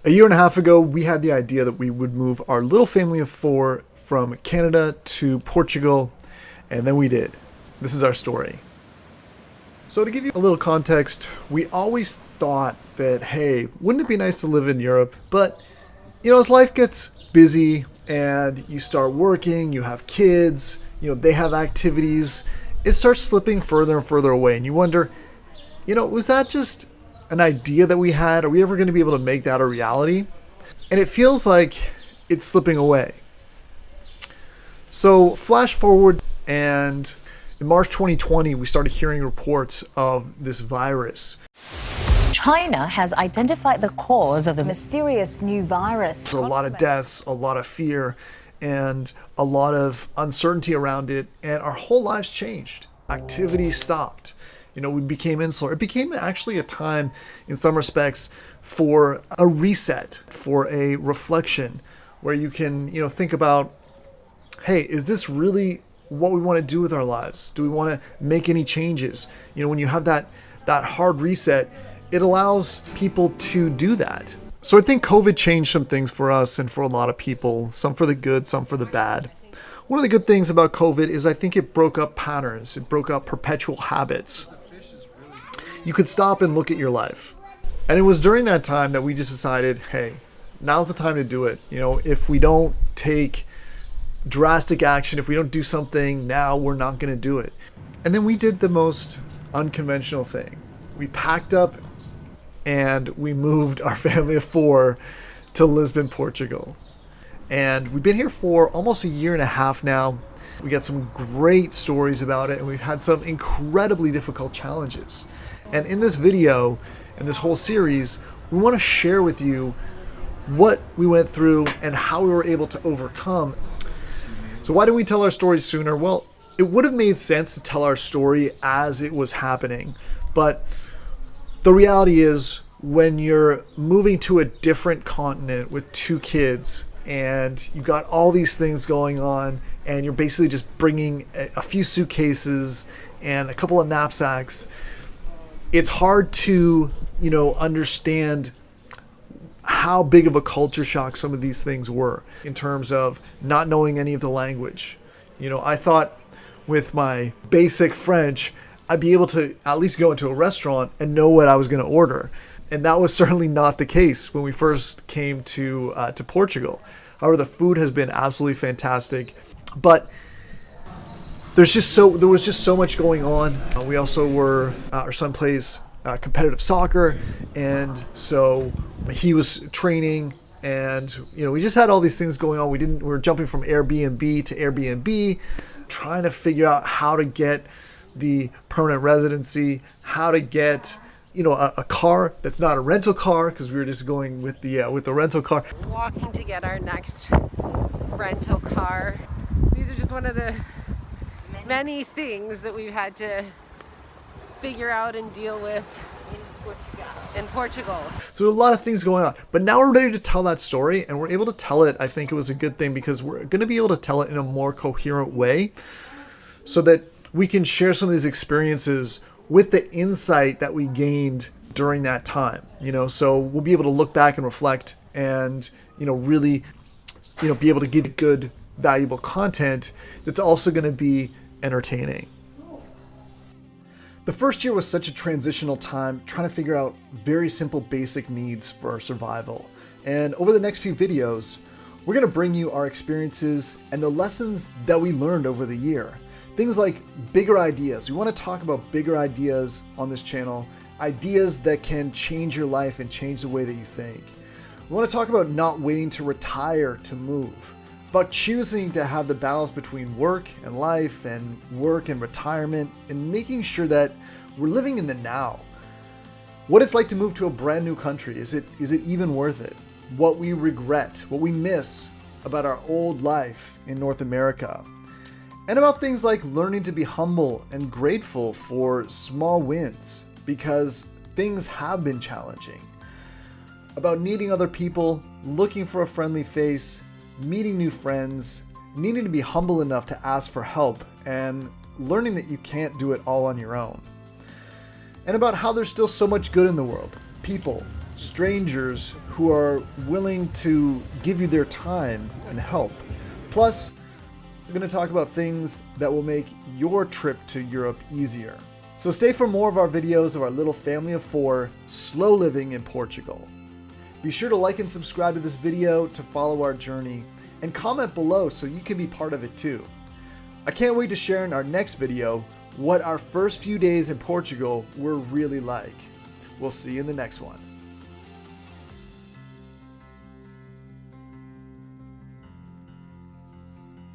A year and a half ago, we had the idea that we would move our little family of 4 from Canada to Portugal, and then we did. This is our story. So to give you a little context, we always thought that, hey, wouldn't it be nice to live in Europe? But, as life gets busy and you start working, you have kids, they have activities, it starts slipping further and further away. And you wonder, was that just an idea that we had? Are we ever going to be able to make that a reality? And it feels like it's slipping away. So flash forward, and in March 2020, we started hearing reports of this virus. China has identified the cause of the mysterious new virus. There's a lot of deaths, a lot of fear, and a lot of uncertainty around it, and our whole lives changed. Activity stopped. We became insular. It became actually a time, in some respects, for a reset, for a reflection, where you can, think about, hey, is this really what we want to do with our lives? Do we want to make any changes? When you have that hard reset, it allows people to do that. So I think COVID changed some things for us and for a lot of people, some for the good, some for the bad. One of the good things about COVID is I think it broke up patterns. It broke up perpetual habits. You could stop and look at your life. And it was during that time that we just decided, hey, now's the time to do it. If we don't take drastic action, if we don't do something now, we're not going to do it. And then we did the most unconventional thing. We packed up and we moved our family of 4 to Lisbon, Portugal. And we've been here for almost a year and a half now. We got some great stories about it, and we've had some incredibly difficult challenges. And in this video and this whole series, we want to share with you what we went through and how we were able to overcome. So why didn't we tell our story sooner? Well, it would have made sense to tell our story as it was happening. But the reality is, when you're moving to a different continent with 2 kids and you've got all these things going on and you're basically just bringing a few suitcases and a couple of knapsacks, it's hard to, understand how big of a culture shock some of these things were in terms of not knowing any of the language. I thought with my basic French, I'd be able to at least go into a restaurant and know what I was going to order. And that was certainly not the case when we first came to Portugal. However, the food has been absolutely fantastic. But there was just so much going on. We also were, our son plays competitive soccer, and so he was training, and we just had all these things going on. We were jumping from Airbnb to Airbnb, trying to figure out how to get the permanent residency, how to get a car that's not a rental car, because we were just going with the rental car. Walking to get our next rental car. These are just one of the many things that we've had to figure out and deal with in Portugal. So a lot of things going on, but now we're ready to tell that story, and we're able to tell it. I think it was a good thing because we're going to be able to tell it in a more coherent way so that we can share some of these experiences with the insight that we gained during that time. So we'll be able to look back and reflect and, really, be able to give good, valuable content that's also going to be entertaining. The first year was such a transitional time, trying to figure out very simple basic needs for our survival. And over the next few videos, we're going to bring you our experiences and the lessons that we learned over the year. Things like bigger ideas. We want to talk about bigger ideas on this channel, ideas that can change your life and change the way that you think. We want to talk about not waiting to retire to move, but choosing to have the balance between work and life and work and retirement, and making sure that we're living in the now. What it's like to move to a brand new country. Is it even worth it? What we regret, what we miss about our old life in North America. And about things like learning to be humble and grateful for small wins, because things have been challenging. About needing other people, looking for a friendly face, meeting new friends, needing to be humble enough to ask for help, and learning that you can't do it all on your own. And about how there's still so much good in the world. People, strangers who are willing to give you their time and help. Plus, we're going to talk about things that will make your trip to Europe easier. So stay for more of our videos of our little family of 4 slow living in Portugal. Be sure to like and subscribe to this video to follow our journey, and comment below so you can be part of it too. I can't wait to share in our next video what our first few days in Portugal were really like. We'll see you in the next one.